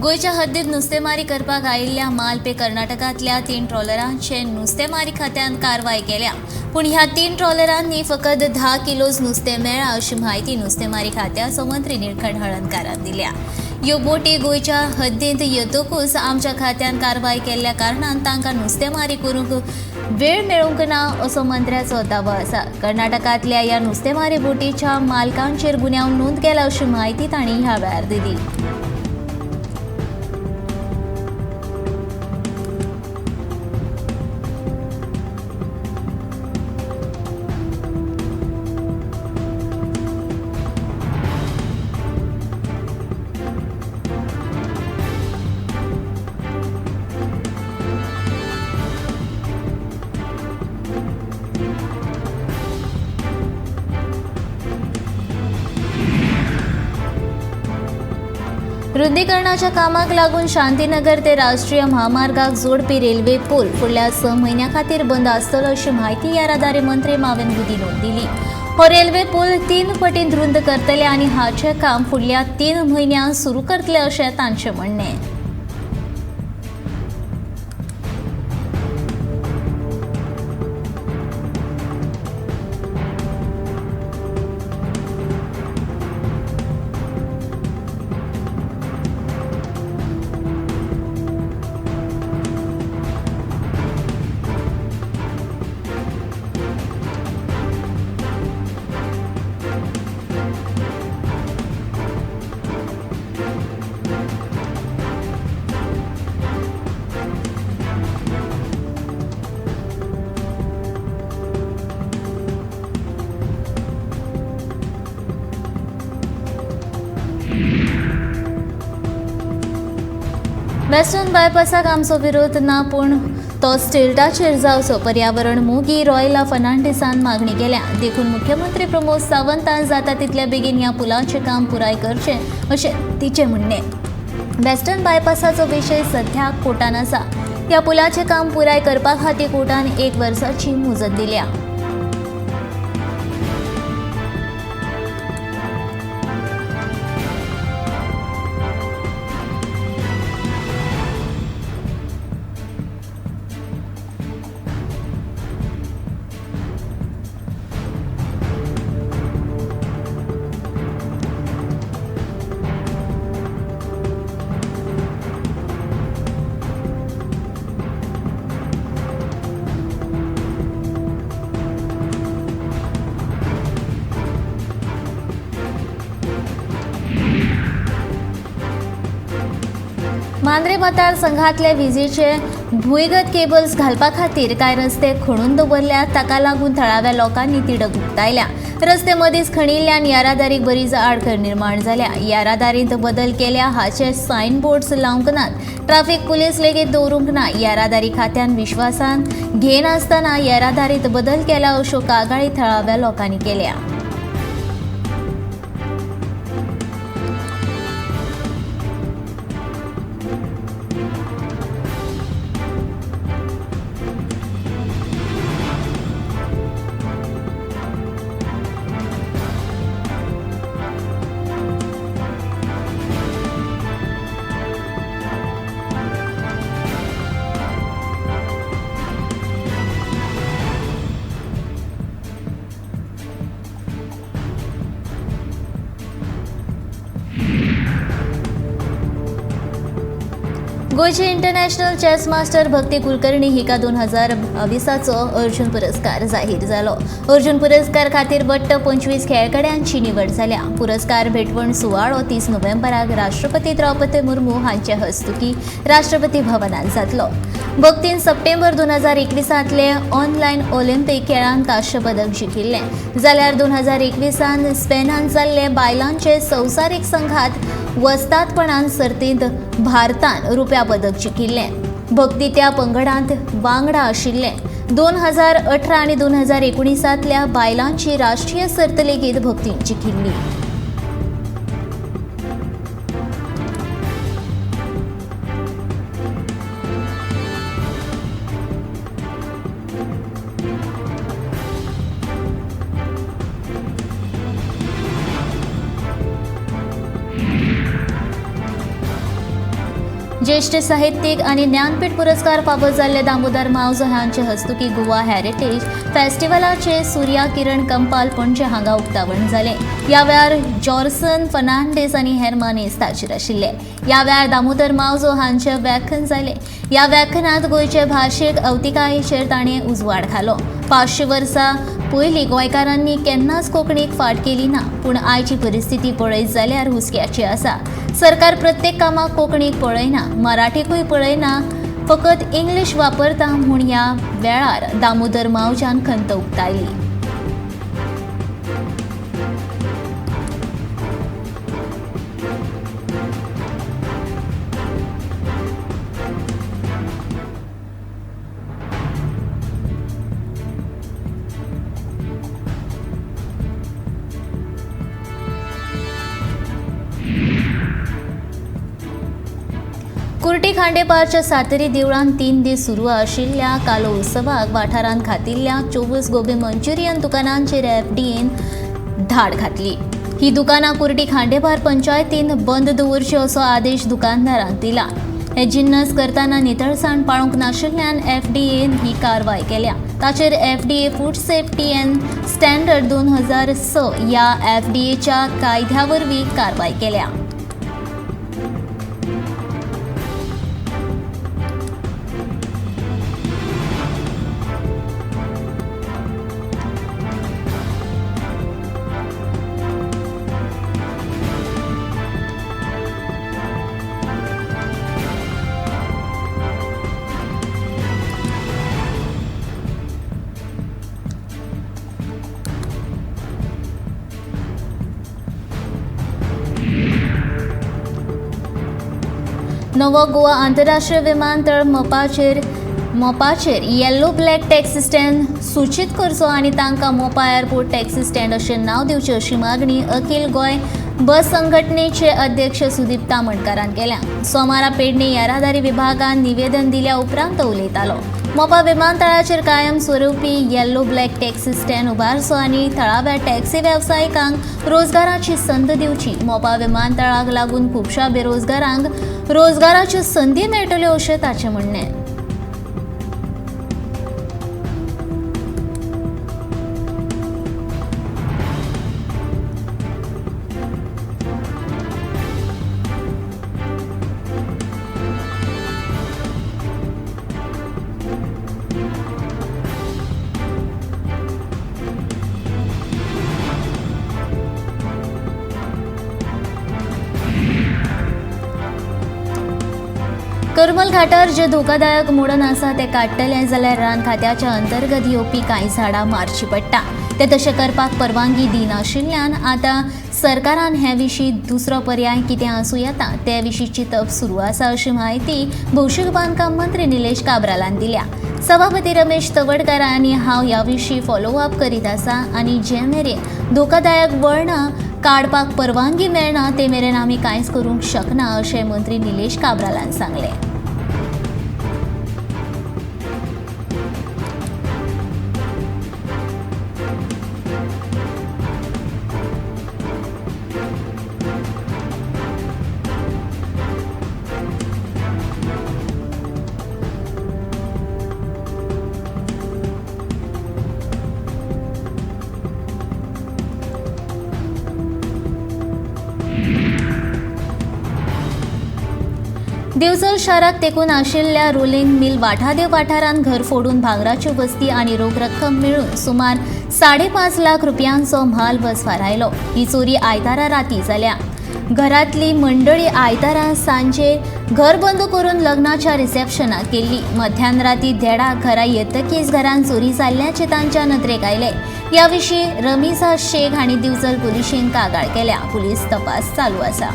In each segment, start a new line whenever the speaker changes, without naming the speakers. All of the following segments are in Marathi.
गोयच्या हद्दीत नुस्तेमारी करपाक आयिल्ल्या मालपे कर्नाटकांतल्या 3 ट्रॉलरांचे नुस्तेमारी खात्यान कारवाय केल्या। पूण ह्या 3 ट्रॉलरांनी फकत 10 किलोज नुस्तें मेळ्ळां अशी माहिती नुस्तेमारी खात्याचो मंत्री निळकंठ हळदणकारान दिल्या। ह्यो बोटी गोयच्या हद्दींत येतकूच आमच्या खात्यान कारवाय केल्ल्या कारणान तांकां नुस्तेमारी करूंक वेळ मेळूंक ना असो मंत्र्याचो दावो आसा। कर्नाटकांतल्या ह्या नुस्तेमारी बोटीच्या मालकांचेर गुन्यांव नोंद केला अशी माहिती तांणी ह्या वेळार दिली। रुंदीकरणाच्या कामाक लागून शांतीनगर ते राष्ट्रीय महामार्गाक जोडपी रेल्वे पूल फुडल्या 6 म्हयन्यां खातीर बंद आसतलो अशी माहिती येरादारी मंत्री मावेन गुदिनोन दिली। हो रेल्वे पूल 3 पटीन रुंद करतले आनी हाचे काम फुडल्या 3 म्हयन्यांत सुरू करतले अशें तांचें म्हणणें। वेस्टर्न बायपासाक आमचो विरोध ना, पूण तो स्टिल्टाचेर जावचो पर्यावरण मोगी रॉयला फर्नांडिसान मागणी केल्या। देखून मुख्यमंत्री प्रमोद सावंतान जाता तितल्या बेगीन ह्या पुलाचें काम पुराय करचें अशें तिचें म्हणणें। वेस्टर्न बायपासाचो विशय सध्या कोर्टान आसा। ह्या पुलाचें काम पुराय करपा खातीर कोर्टान 1 वर्साची मुजत दिल्या। मांद्रे मतदारसंघातले विजेचे भुंयगत केबल्स घालपा खातीर कांय रस्ते खणून दवरल्यात। ताका लागून थळाव्या लोकांनी तिडक उक्तायल्या। रस्ते मदींच खणिल्ल्यान येरादारीक बरीच आडखळ निर्माण जाल्या। येरादारींत बदल केल्या हाचे सायनबोर्ड्स लावंक नात। ट्राफिक पुलीस लेगीत दवरूंक ना। येरादारी खात्यान विश्वासान घेनासतना येरादारींत बदल केला अश्यो कागाळी थळाव्या लोकांनी केल्या। गोयचे इंटरनॅशनल चेस मास्टर भक्ती कुलकर्णी हिका 2020चो अर्जुन पुरस्कार जाहीर जालो। अर्जुन पुरस्कार खातीर बट्ट 25 खेळगड्यांची निवड जाल्या। पुरस्कार भेटवण सुवाळो 30 नोव्हेंबराक राष्ट्रपती द्रौपदी मुर्मू हांचे हस्तुकी राष्ट्रपती भवनांत जातलो। भक्तीन सप्टेंबर 2021 ऑनलायन ऑलिंपिक खेळांत कांस्य पदक जिखिल्लें, जाल्यार 2021 स्पेनांत जाल्ले बायलांचे संवसारीक संघात वस्तादपणान सर्तींत भारतान रुप्या पदक जिखिल्लें। भक्ती त्या पंगडांत वांगडा आशिल्लें। 2018 आनी 2019 बायलांची राष्ट्रीय सर्त लेगीत भक्तीन जिखिल्ली। ज्येष्ठ साहित्यीक आणि ज्ञानपीठ पुरस्कार फावो जाल्ले दामोदर मावजो हांचे हस्तुकी गोवा हेरिटेज फेस्टिवलाचे सूर्या किरण कंपाल पणजे हांगा उक्तावण जालें. ह्या वेळार जॉर्सन फर्नांडीस आनी हेर मानेस्त हाजीर आशिल्ले. ह्या वेळार दामोदर मावजो हांचें व्याख्यान जालें. ह्या व्याख्यानांत गोंयचे भाशेक अवतिकायेचेर ताणें उजवाड घालो. 500 वर्सां पयलीं गोंयकारांनी केन्नाच कोंकणीक फाट केली ना, पूण आयची परिस्थिती पळयत जाल्यार हुसक्याची आसा. सरकार प्रत्येक कामाक कोंकणीक पळयना, मराठीकूय पळयना, फकत इंग्लीश वापरता म्हूण ह्या वेळार दामोदर मावजान खंत उक्तायली. कुर्टी खांडेपारच्या सातेरी देवळान 3 दीस सुरू आशिल्ल्या कालो उत्सवाक वाठारांत खातिल्ल्या 24 गोबी मंचुरियन दुकानांचेर एफडीएन धाड घातली. ही दुकानां कुर्टी खांडेपार पंचायतीन बंद दवरची असो आदेश दुकानदारांक दिला. हे जिन्नस करतना नितळसाण पाळूंक नाशिल्ल्यान एफडीएन ही कारवाय केल्या. ताचेर FDA food safety and standard 2006 ह्या एफडीएच्या कायद्या वरवीं कारवाय केल्या. नवो गोवा आंतरराष्ट्रीय विमानतळ मोपाचेर येल्लो ब्लॅक टॅक्सी स्टँड सूचित करचो आनी तांकां मोपा एअरपोर्ट टॅक्सी स्टँड अशें नांव दिवचें अशी मागणी अखिल गोंय बस संघटनेचे अध्यक्ष सुदीप तामणकारान केल्या. सोमारा पेडणे येरादारी विभागान निवेदन दिल्या उपरांत उलयतालो. मोपा विमानतळाचेर कायम स्वरुपी येल्लो ब्लॅक टॅक्सी स्टँड उबारचो आनी थळाव्या टॅक्सी वेवसायिकांक रोजगाराची संद दिवची. मोपा विमानतळाक लागून खुबशा बेरोजगारांक रोजगाराच्यो संदी मेळटल्यो अशें ताचें म्हणणें. करमल घाटार जे धोकादायक मोडन आसा ते काडटले जाल्यार रान खात्याच्या अंतर्गत येवपी कांय झाडां मारची पडटा. ते तशें करपाक परवानगी दिनाशिल्ल्यान आतां सरकारान हे विशीं दुसरो पर्याय कितें आसूं येता ते विशींची तप सुरू आसा अशी म्हायती भौशीक बांदकाम मंत्री निलेश काब्रालान दिल्या. सभापती रमेश तवडकार आनी हांव ह्या विशीं फॉलोअप करीत आसा आनी जे मेरेन धोकादायक वळणां काडपाक परवानगी मेळना ते मेरेन आमी कांयच करूंक शकना अशें मंत्री निलेश काब्रालान सांगलें. दिवचल शाराक तेकून आशिल्ल्या रोलिंग मिल वाठादेव वाठारांत घर फोडून भांगराच्यो वस्ती आनी रोख रक्कम मेळून सुमार 5.5 लाख रुपयांचो म्हाल वसफारायलो. ही चोरी आयतारा राती जाल्या. घरातली मंडळी आयतारा सांजे घर बंद करून लग्नाच्या रिसेप्शनाक गेल्ली. मध्यान राती देडाक घरा येतकीच घरान चोरी जाल्ल्याचे तांच्या नदरेक आयले. ह्या विशीं रमिजा शेख हांणी दिवचल पुलिशेन कागाळ केल्या. पुलीस तपास चालू आसा.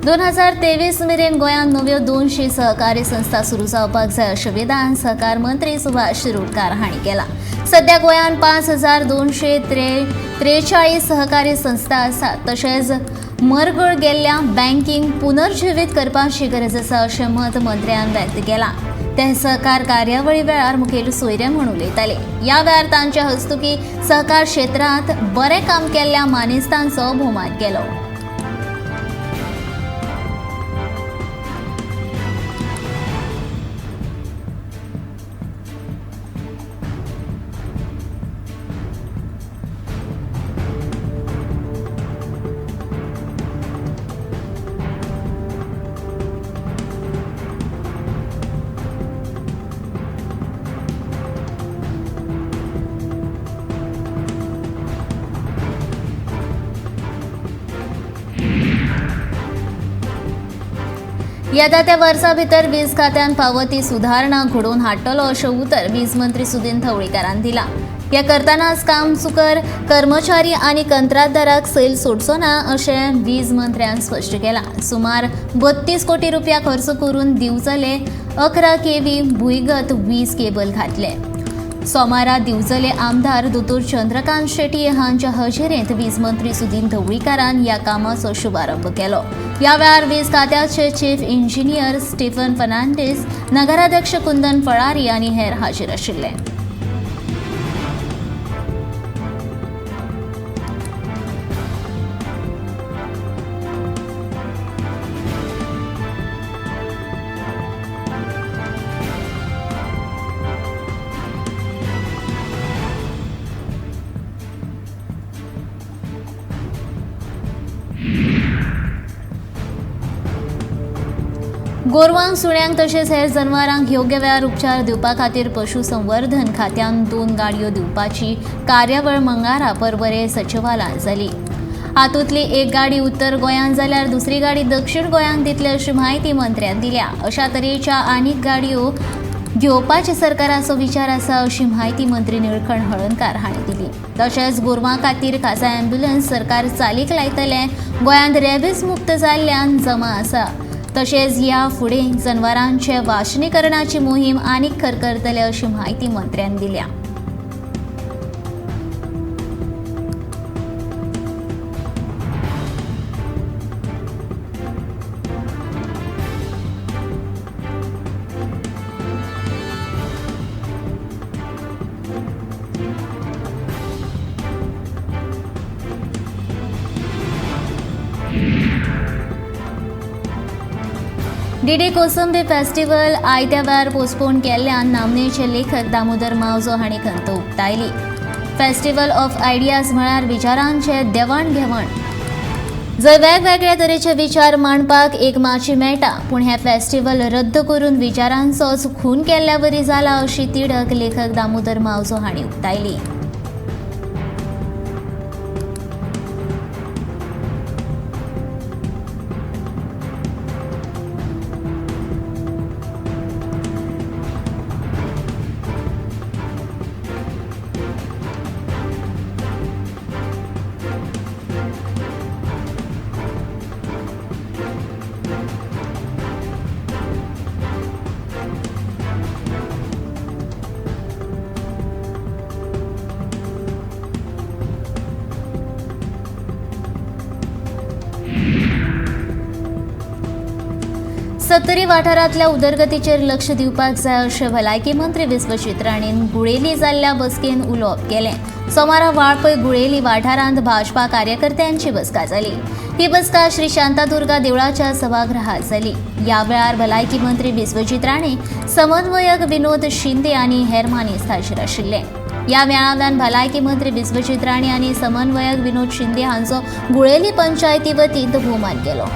2023 मेरेन गोंयांत नव्यो 200 सहकारी संस्था सुरू जावपाक जाय अशें विधान सहकार मंत्री सुभाष शिरोडकार हांणी केलां. सध्या गोंयांत 5243 सहकारी संस्था आसात. तशेंच मरगळ गेल्ल्या बँकिंग पुनर्जिवीत करपाची गरज आसा अशें मत मंत्र्यान व्यक्त केलां. ते सहकार कार्यावळी वेळार मुखेल सोयरे म्हूण उलयताले. ह्या वेळार तांच्या हस्तुकीं सहकार क्षेत्रांत बरें काम केल्ल्या मानेस्तांचो भोवमान केलो. येता त्या वर्सा भितर वीज खात्यान पावती सुधारणा घडोवन हाडटलो अशें उतर वीज मंत्री सुदीन ढवळीकारान दिलां. हे करतनाच कामचुकर कर्मचारी आनी कंत्राटदाराक सैल सोडचो ना अशें वीज मंत्र्यान स्पश्ट केलां. सुमार 32 कोटी रुपया खर्च करून दिवचले 11 केव्ही भुंयगत वीज केबल घातले. सोमारा दिवचले आमदार दोतोर चंद्रकांत शेट्टी हांच्या हजेरेंत वीज मंत्री सुदीन ढवळीकारान ह्या कामाचो शुभारंभ केलो. ह्या वेळार वीज खात्याचे चीफ इंजिनियर स्टीफन फर्नांडीस, नगराध्यक्ष कुंदन फळारी आनी हेर हाजीर आशिल्ले. गोरवांक, सुण्यांक तशेंच हेर जनावरांक योग्य वेळार उपचार दिवपा खातीर पशुसंवर्धन खात्यान 2 गाडयो दिवपाची कार्यावळ मंगळारा पर्वरे सचिवालयात जाली. हातूंतली एक गाडी उत्तर गोंयांत जाल्यार दुसरी गाडी दक्षिण गोंयांत दितले अशी माहिती मंत्र्यान दिल्या. अशा तरेच्या आनीक गाडयो घेवपाचे सरकाराचो विचार आसा अशी माहिती मंत्री निळकंठ हळर्णकार हांणी दिली. तशेंच गोरवां खातीर खासा अँब्युलन्स सरकार चालीक लायतले. गोंयांत रेबीज मुक्त जाल्ल्यान जमा आसा. तशेंच ह्या फुडें जनावरांचे वाशिनीकरणाची मोहीम आनीक खरखरतले अशी माहिती मंत्र्यान दिल्या. डीडी कोसंबी फेस्टिवल आयत्या वेळार पोस्टपोन केल्ल्यान नामनेचे लेखक दामोदर मावजो हांणी खंत उक्तायली. फेस्टिवल ऑफ आयडियाज म्हळ्यार विचारांचे देवण घेवण. जंय वेगवेगळ्या तरेचे विचार मांडपाक एक माची मेळटा, पूण हे फेस्टिवल रद्द करून विचारांचोच खून केल्ल्या वरी जाला अशी तिडक लेखक दामोदर मावजो हांणी उक्तायली. सत्तरी वाठारांतल्या उदरगतीचेर लक्ष दिवपाक जाय अशें भलायकी मंत्री विश्वजीत राणेन गुळेली जाल्ल्या बसकेन उलोवप केलें. सोमारा वाळपय गुळेली वाठारांत भाजपा कार्यकर्त्यांची बसका जाली. ही बसका श्री शांतादुर्गा देवळाच्या सभागृहात जाली. ह्या वेळार भलायकी मंत्री विश्वजीत राणे, समन्वयक विनोद शिंदे आनी हेर मानेस्त हाजीर आशिल्ले. ह्या मेळाव्यान भलायकी मंत्री विश्वजीत राणे आनी समन्वयक विनोद शिंदे हांचो गुळेली पंचायती वतीन भोवमान केलो.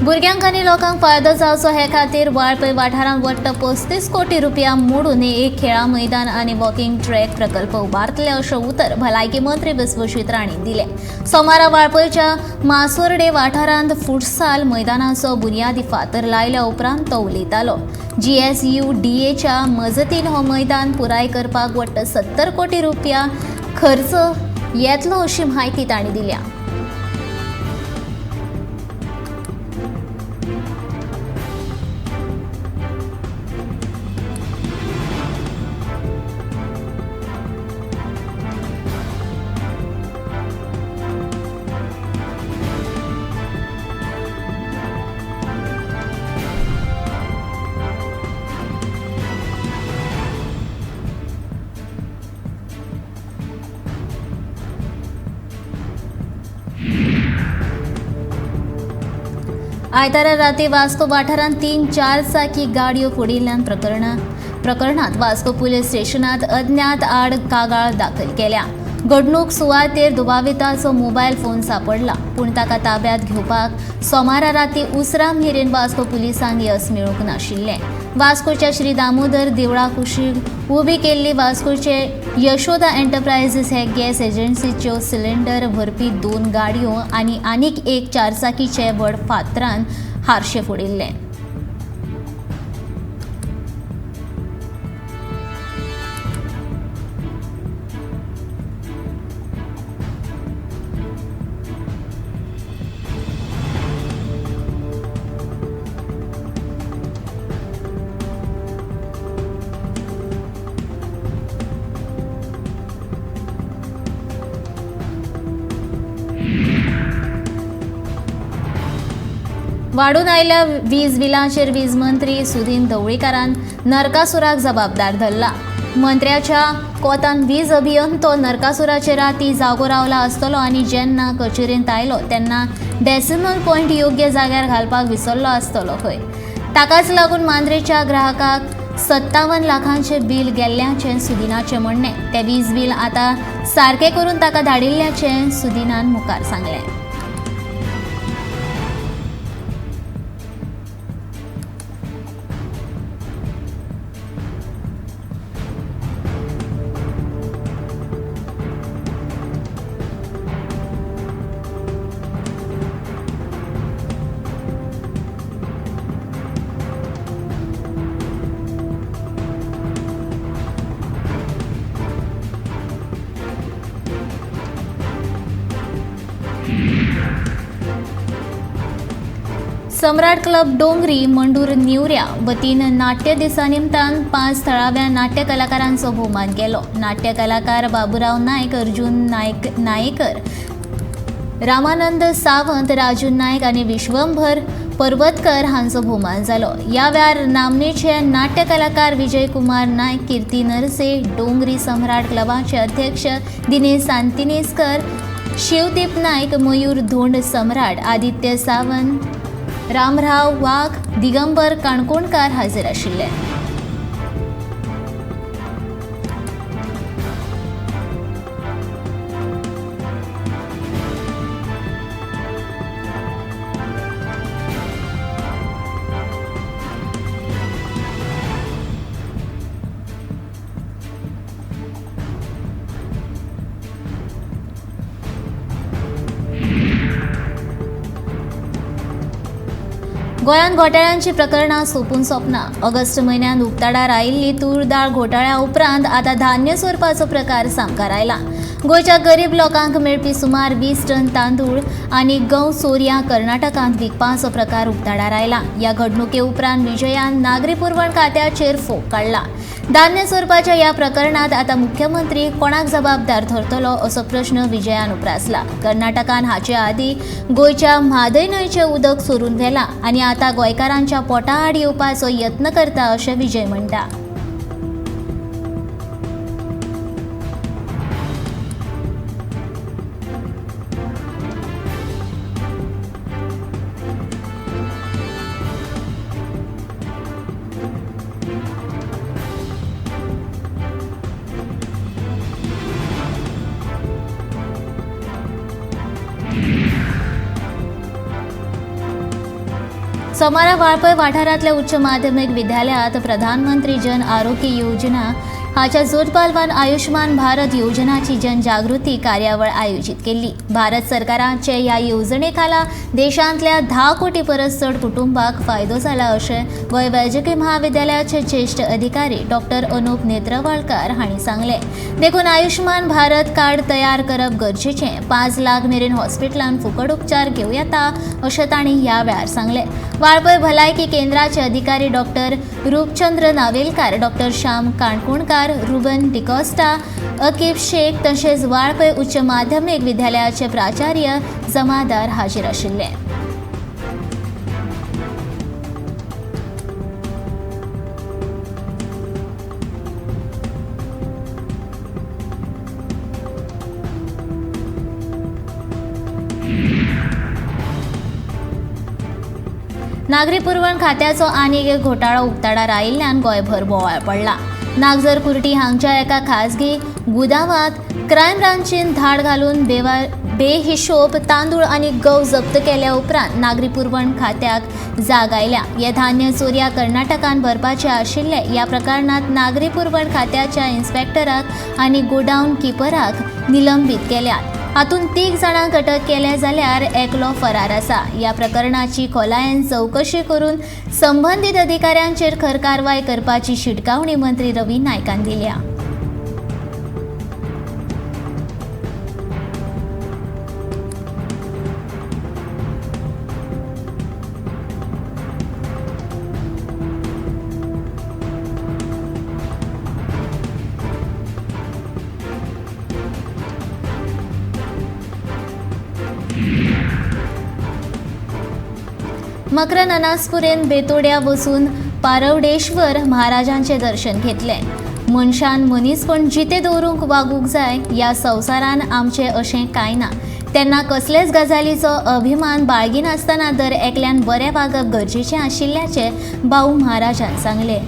भुरग्यांक आनी लोकांक फायदो जावचो हे खातीर वाळपय वाठारांत वट्ट 35 कोटी रुपया मोडून एक खेळां मैदान आनी वॉकिंग ट्रॅक प्रकल्प उबारतले अशें उतर भलायकी मंत्री विश्वजीत राणे दिले. सोमारा वाळपयच्या मासोर्डे वाठारांत फुटसाल मैदानाचो बुनयादी फातर लायल्या उपरांत तो उलयतालो. GSUDAच्या मजतीन हो मैदान पुराय करपाक वट्ट 70 कोटी रुपया खर्च येतलो अशी म्हायती तांणी दिल्या. आयतारा राती वास्को वाठारांत 3 चारचाकी गाडयो फोडिल्ल्यान प्रकरणात वास्को पुलीस स्टेशनात अज्ञात आड कागाळ दाखल केल्या. घडणूक सुवातेर दुबाविताचो मोबायल फोन सापडला, पूण ताका ताब्यात घेवपाक सोमारा राती उसरा मेरेन वास्को पुलिसांक येस मेळूंक नाशिल्लें. वास्कोच्या श्री दामोदर देवळा कुशीक उबी केल्ली वास्कोचे यशोदा एंटरप्रायझीस हे गॅस एजन्सीच्यो सिलिंडर भरपी 2 गाडयो आनी आनीक एक चारचाकीचे व्हड फातरान हारशे फोडिल्ले. वाडून आयल्या वीज बिलांचेर वीज मंत्री सुदीन ढवळीकारान नरकासुराक जबाबदार धरला. मंत्र्याच्या कोतान वीज अभियंतो नरकासुराचे राती जागो रावला आसतलो आनी जेन्ना कचेरेंत आयलो तेन्ना डेसिमल पॉयंट योग्य जाग्यार घालपाक विसरलो आसतलो खंय. ताकाच लागून मांद्रेच्या ग्राहकाक 57 लाखांचे बील गेल्ल्याचें सुदिनाचें म्हणणें. तें वीज बील आतां सारकें करून ताका धाडिल्ल्याचें सुदिनान मुखार सांगलें. सम्राट क्लब डोंगरी मंडूर निवऱ्या वतीन नाट्य दिसा निमतान 5 थळाव्या नाट्य कलाकारांचो भोवमान केलो. नाट्य कलाकार बाबूराव नायक, अर्जुन नायकर, रामानंद सावंत, राजू नायक आनी विश्वंभर पर्वतकर हांचो भोवमान जालो. ह्या वेळार नामनेचे नाट्य कलाकार विजय कुमार नायक, कीर्ती नरसे, डोंगरी सम्राट क्लबाचे अध्यक्ष दिनेश सांतिनेस्कर, शिवदीप नायक, मयूर धोंड सम्राट, आदित्य सावंत, रामराव वाघ, दिगंबर काणकोणकार हाजीर आशिल्ले. गोंयांत घोटाळ्यांची प्रकरणां सोंपून सोंपना. ऑगस्ट म्हयन्यांत उक्ताडार आयिल्ली तूर दाळ घोटाळ्या उपरांत आतां धान्य चोरपाचो प्रकार सामकार आयला. गोंयच्या गरीब लोकांक मेळपी सुमार 20 टन तांदूळ आनी गंव चोरयां कर्नाटकांत विकपाचो प्रकार उक्ताडार आयला. ह्या घडणुके उपरांत विजयान नागरी पुरवण खात्याचेर फोग काडला. धान्य चोरपाच्या ह्या प्रकरणांत आतां मुख्यमंत्री कोणाक जबाबदार धरतलो असो प्रश्न विजयान उपरासला. कर्नाटकान हाचे आदीं गोंयच्या म्हादय न्हंयचें उदक चोरून व्हेलां आनी आतां गोंयकारांच्या पोटा आड येवपाचो यत्न करता अशें विजय म्हणटा. सोमारा वाळपय वाठारांतल्या उच्च माध्यमीक विद्यालयात प्रधानमंत्री जन आरोग्य योजना हाच्या जोड पालवान आयुष्मान भारत योजनाची जनजागृती कार्यावळ आयोजित केली। भारत सरकाराचे ह्या योजने खाला देशांतल्या 10 कोटी परस चड कुटुंबाक फायदो जाला अशें गोंय वैजकी महाविद्यालयाचे ज्येष्ठ अधिकारी डॉक्टर अनुप नेत्रवाळकार हांणी सांगले। देखून आयुष्मान भारत कार्ड तयार करप गरजेचें। 5 लाख मेरेन हॉस्पिटलांत फुकट उपचार घेवं येता अशें तांणी ह्या वेळार सांगले। वाळपय भलायकी केंद्राचे अधिकारी डॉक्टर रूपचंद्र नावेलकार, डॉक्टर श्याम काणकोणकार, रुबन डिकोस्टा, अकीब शेख तशेंच वाळपय उच्च माध्यमीक विद्यालयाचे प्राचार्य जमादार हाजीर आशिल्ले। नागरी पुरवण खात्याचो आनीक एक घोटाळो उक्ताडार आयिल्ल्यान गोंयभर बोवाळ पडला। नागजर कुर्टी हांगच्या एका खाजगी गुदावांत क्रायम ब्रांचीन धाड घालून बेहिशोब तांदूळ आनी गंव जप्त केल्या उपरांत नागरी पुरवण खात्याक जाग आयल्या। हे धान्य चोरया कर्नाटकान भरपाचे आशिल्ले। ह्या प्रकरणात नागरी पुरवण खात्याच्या इन्स्पेक्टराक आनी गोडाऊन किपराक निलंबीत केल्यात। हातून 3 जाणांक अटक केल्या जाल्यार एकलो फरार आसा। ह्या प्रकरणाची खोलायेन चवकशी करून संबंधीत अधिकाऱ्यांचेर खर कारवाय करपाची शिटकावणी मंत्री रवी नायकान दिल्या। मकरन अनासपुरेन बेतोड्या वचून पारवडेश्वर महाराजांचे दर्शन घेतले। मनशान मनीसपण जिते दवरूंक वागूंक जाय। ह्या संवसारान आमचे अशें कांय ना। तेन्ना कसलेच गजालीचो अभिमान बाळगिनासतना दर एकल्यान बरें वागप गरजेचें आशिल्ल्याचे भाऊ महाराजान सांगले।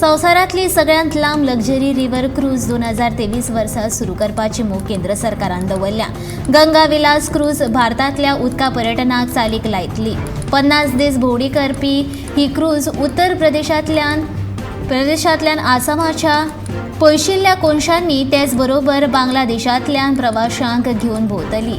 संवसारांतली सगळ्यांत लांब लक्झरी रिव्हर क्रूज 2023 वर्सा सुरू करपाची मोख केंद्र सरकारान दवरल्या। गंगा विलास क्रूज भारतांतल्या उदका पर्यटनाक चालीक लायतली। 50 दीस भोंवडी करपी ही क्रूज उत्तर प्रदेशांतल्यान आसामाच्या पयशिल्ल्या कोनशांनी तेच बरोबर बांगलादेशांतल्यान प्रवाशांक घेवन भोंवतली।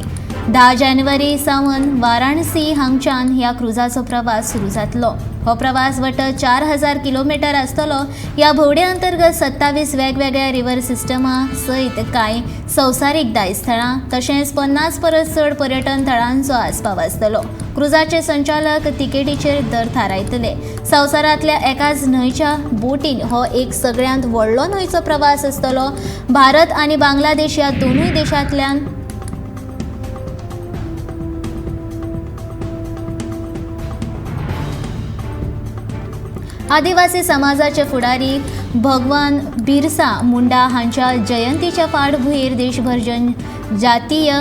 10 जानेवारी सावन वाराणसी हांगच्यान ह्या क्रुजाचो प्रवास सुरू जातलो। हो प्रवास वट 4000 किलोमीटर आसतलो। ह्या भोंवडे अंतर्गत 27 वेगवेगळ्या रिव्हर सिस्टमां सयत कांय संवसारीक दायजथळां तशेंच 50 परस चड पर्यटन थळांचो आस्पाव आसतलो। क्रुजाचे संचालक तिकेटीचेर दर थारायतले। संवसारांतल्या एकाच न्हंयच्या बोटीन हो एक सगळ्यांत व्हडलो न्हंयचो प्रवास आसतलो। भारत आनी बांगलादेश ह्या दोनूय देशांतल्यान आदिवासी समाजाचे फुडारी भगवान बिरसा मुंडा हांच्या जयंतीच्या फाटभुंयेर देशभर जनजातीय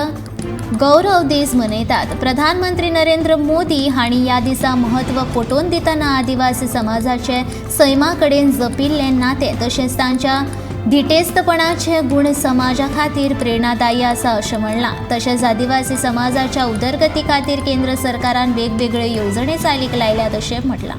गौरव दीस मनयतात। प्रधानमंत्री नरेंद्र मोदी हांणी ह्या दिसा महत्व पटोवन दितना आदिवासी समाजाचे सैमा कडेन जपिल्ले नाते तशेंच तांच्या धिटेस्तपणाचे गुण समाजा खातीर प्रेरणादायी आसा अशें म्हणलां। तशेंच आदिवासी समाजाच्या उदरगती खातीर केंद्र सरकारान वेगवेगळ्यो येवजणी चालीक लायल्यात अशें म्हटलां।